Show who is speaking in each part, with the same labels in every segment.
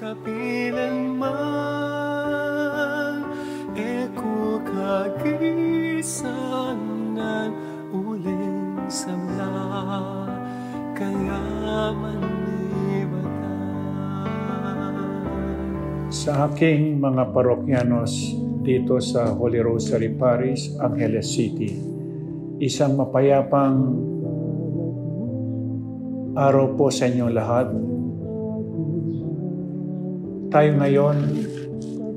Speaker 1: kapilanman, eko kagisan ng uling samla, kaya manibatan.
Speaker 2: Sa aking mga parokyanos dito sa Holy Rosary Parish, Angeles City, isang mapayapang araw po sa inyong lahat. Tayo ngayon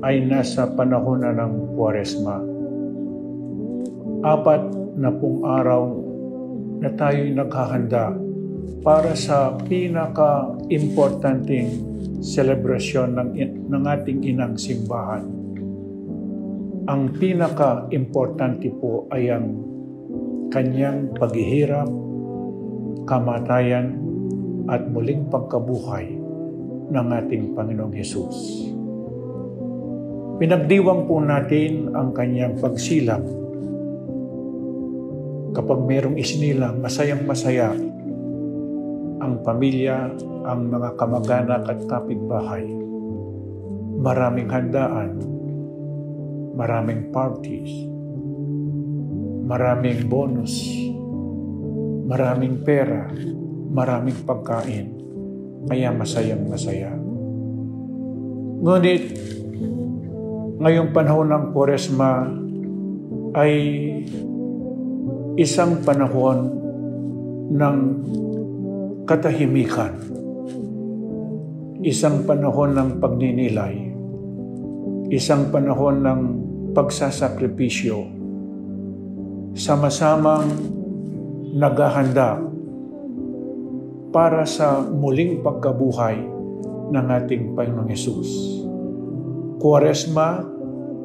Speaker 2: ay nasa panahon na ng Kwaresma. 40 araw na tayo'y naghahanda para sa pinaka-importanting selebrasyon ng ating inang simbahan. Ang pinaka-importante po ay ang kanyang paghihirap, kamatayan, at muling pagkabuhay ng ating Panginoong Hesus. Pinagdiwang po natin ang kanyang pagsilang. Kapag mayroong isinilang, masayang-masaya ang pamilya, ang mga kamag-anak at kapitbahay. Maraming handaan, maraming parties, maraming bonus, maraming pera, maraming pagkain, kaya masayang masaya. Ngunit, ngayong panahon ng Kwaresma ay isang panahon ng katahimikan, isang panahon ng pagninilay, isang panahon ng pagsasakripisyo, sama-samang naghahanda para sa muling pagkabuhay ng ating Panginoong Hesus. Kwaresma,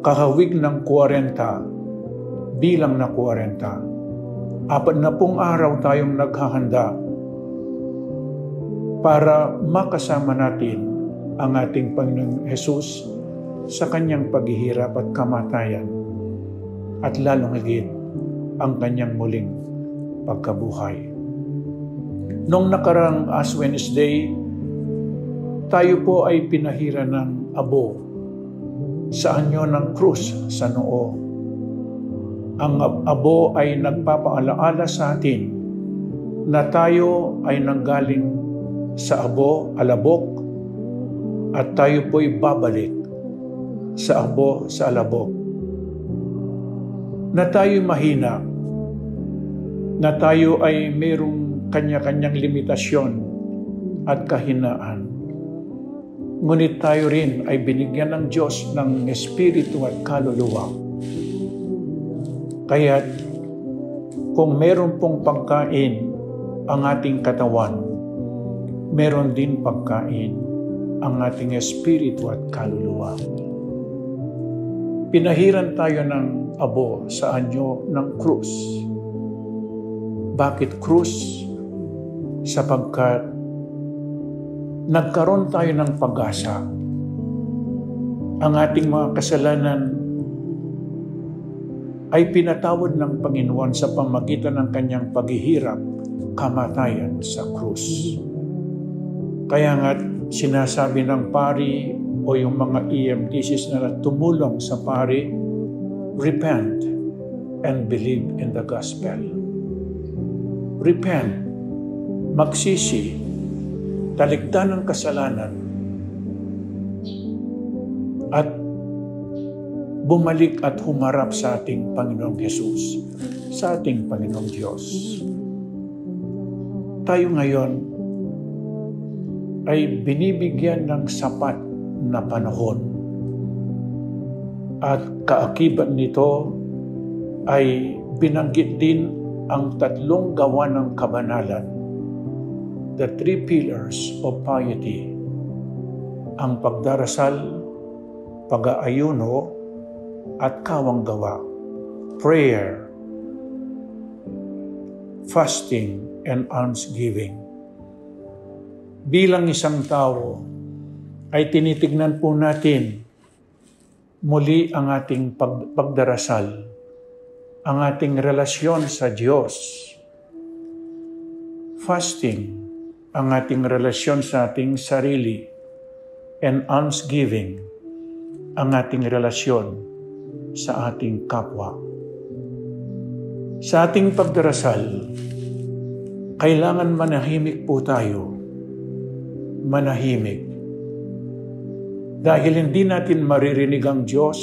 Speaker 2: kahawig ng 40, bilang na 40. 40 araw tayong naghahanda para makasama natin ang ating Panginoong Hesus sa kanyang paghihirap at kamatayan at lalong higit ang kanyang muling pagkabuhay. Noong nakarang Ash Wednesday, tayo po ay pinahira ng abo sa anyo ng krus sa noo. Ang abo ay nagpapaalaala sa atin na tayo ay nanggaling sa abo, alabok, at tayo po'y babalik sa abo, sa alabok. Na tayo'y mahina, na tayo ay mayroong kanya-kanyang limitasyon at kahinaan. Ngunit tayo rin ay binigyan ng Diyos ng espiritu at kaluluwa. Kaya kung meron pong pagkain ang ating katawan, meron din pagkain ang ating espiritu at kaluluwa. Pinahiran tayo ng abo sa anyo ng krus. Bakit krus? Sapagkat nagkaroon tayo ng pag-asa. Ang ating mga kasalanan ay pinatawad ng Panginoon sa pamagitan ng kanyang paghihirap, kamatayan sa krus. Kaya nga sinasabi ng pari o yung mga EMTCs na tumulong sa pari, repent and believe in the gospel. Repent, magsisi, talikdan ng kasalanan, at bumalik at humarap sa ating Panginoong Hesus, sa ating Panginoong Diyos. Tayo ngayon ay binibigyan ng sapat na panahon at kaakibat nito ay binanggit din ang 3 gawa ng kabanalan, the 3 pillars of piety, ang pagdarasal, pag-aayuno, at kawang gawa, prayer, fasting, and almsgiving. Bilang isang tao, ay tinitignan po natin muli ang ating pagdarasal, ang ating relasyon sa Diyos. Fasting, ang ating relasyon sa ating sarili. and almsgiving ang ating relasyon sa ating kapwa. Sa ating pagdarasal, kailangan manahimik po tayo. Manahimik. Dahil hindi natin maririnig ang Diyos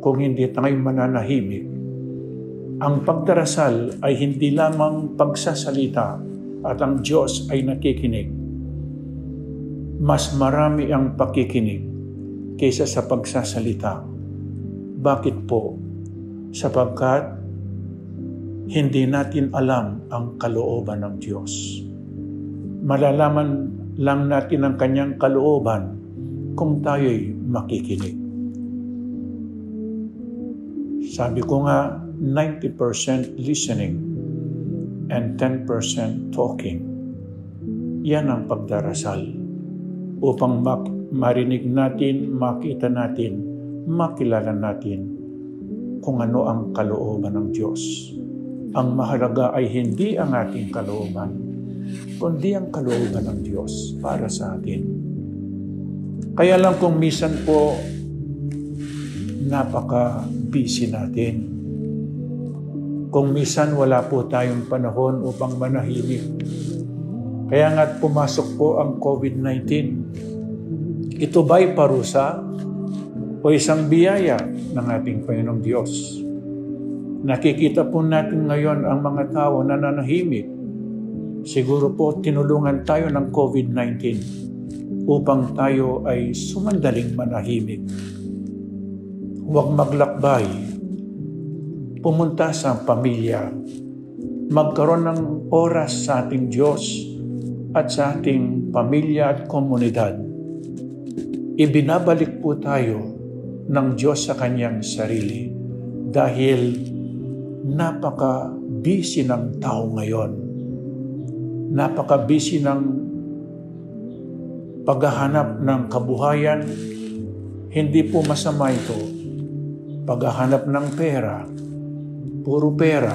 Speaker 2: kung hindi tayo mananahimik. Ang pagdarasal ay hindi lamang pagsasalita at ang Diyos ay nakikinig. Mas marami ang pakikinig kaysa sa pagsasalita. Bakit po? Sapagkat hindi natin alam ang kalooban ng Diyos. Malalaman lang natin ang kanyang kalooban kung tayo'y makikinig. Sabi ko nga, 90% listening and 10% talking. Yan ang pagdarasal. Upang marinig natin, makita natin, makilala natin kung ano ang kalooban ng Diyos. Ang mahalaga ay hindi ang ating kalooban, kundi ang kalooban ng Diyos para sa atin. Kaya lang kung minsan po, napaka-busy natin. Kung minsan wala po tayong panahon upang manahimik. Kaya nga't pumasok po ang COVID-19. Ito ba'y parusa o isang biyaya ng ating Panginoong Diyos? Nakikita po natin ngayon ang mga tao na nanahimik. Siguro po tinulungan tayo ng COVID-19 upang tayo ay sumandaling manahimik. Huwag maglakbay. Pumunta sa pamilya. Magkaroon ng oras sa ating Diyos at sa ating pamilya at komunidad. Ibinabalik po tayo ng Diyos sa kanyang sarili dahil napaka-busy ng tao ngayon. Napaka-busy ng paghahanap ng kabuhayan. Hindi po masama ito. Paghahanap ng pera, puro pera.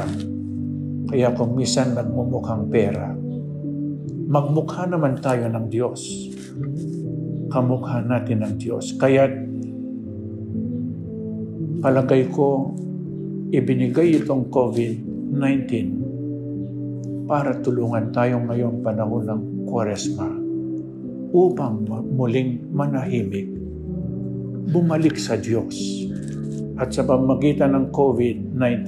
Speaker 2: Kaya kung minsan nagmumukhang pera, magmukha naman tayo ng Diyos. Kamukha natin ng Diyos. Kaya palagay ko, ibinigay itong COVID-19 para tulungan tayo ngayong panahon ng Kwaresma upang muling manahimik, bumalik sa Diyos. At sa pamamagitan ng COVID-19,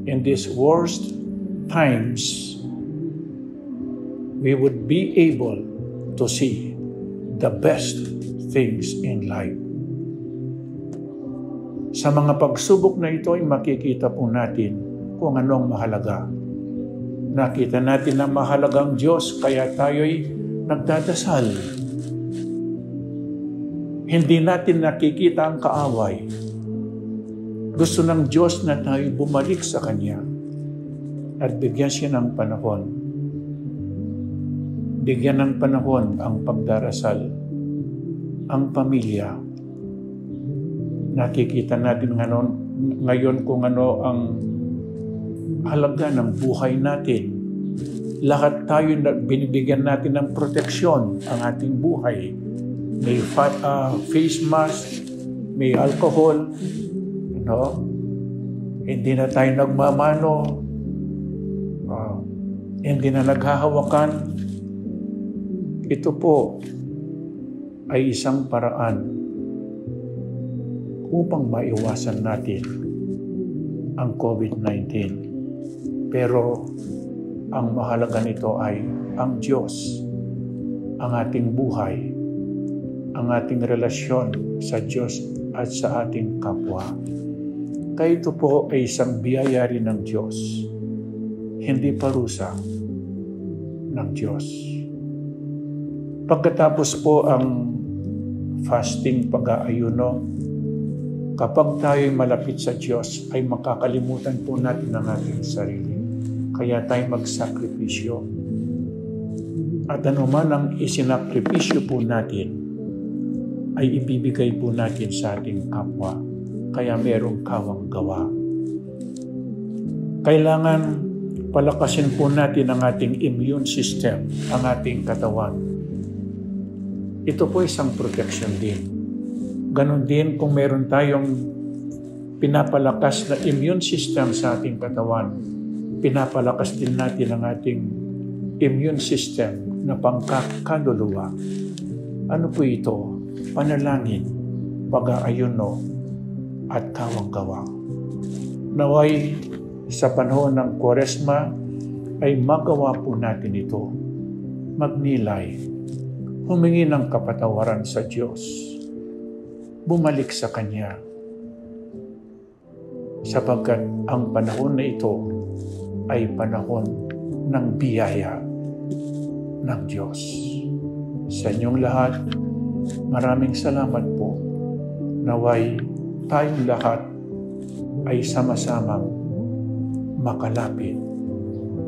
Speaker 2: in these worst times, we would be able to see the best things in life. Sa mga pagsubok na ito ay makikita po natin kung anong mahalaga. Nakita natin na mahalagang Diyos kaya tayo'y nagdadasal. Hindi natin nakikita ang kaaway. Gusto ng Diyos na tayo bumalik sa Kanya at bigyan siya ng panahon. Bigyan ng panahon ang pagdarasal, ang pamilya. Nakikita natin ngayon kung ano ang halaga ng buhay natin. Lahat tayo binibigyan natin ng proteksyon ang ating buhay. May face mask, may alcohol, hindi na tayo nagmamano, hindi na naghahawakan. Ito po ay isang paraan upang maiwasan natin ang COVID-19. Pero ang mahalaga nito ay ang Diyos, ang ating buhay, ang ating relasyon sa Diyos at sa ating kapwa. Kaya ito po ay isang biyaya rin ng Diyos, hindi parusa ng Diyos. Pagkatapos po ang fasting, pag-aayuno, kapag tayo'y malapit sa Diyos, ay makakalimutan po natin ang ating sarili. Kaya tayo magsakripisyo. At anuman ang isinakripisyo po natin, ay ibibigay po natin sa ating kapwa. Kaya merong kawang gawa. Kailangan palakasin po natin ang ating immune system, ang ating katawan. ito po isang protection din. Ganon din kung meron tayong pinapalakas na immune system sa ating katawan, pinapalakas din natin ang ating immune system na pangkakaluluwa. Ano po ito? Panalangin, pag-aayuno, at kawang-gawa. Naway sa panahon ng Kwaresma ay magawa po natin ito. Magnilay, humingi ng kapatawaran sa Diyos, bumalik sa Kanya, sapagkat ang panahon na ito ay panahon ng biyaya ng Diyos. Sa inyong lahat, maraming salamat po. Naway tayong lahat ay sama-samang makalapit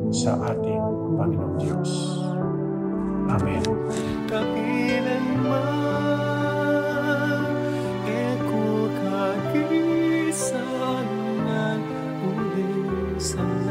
Speaker 2: sa ating Panginoong Diyos. Amen.
Speaker 1: Kailanman eko kagisan ng uling sa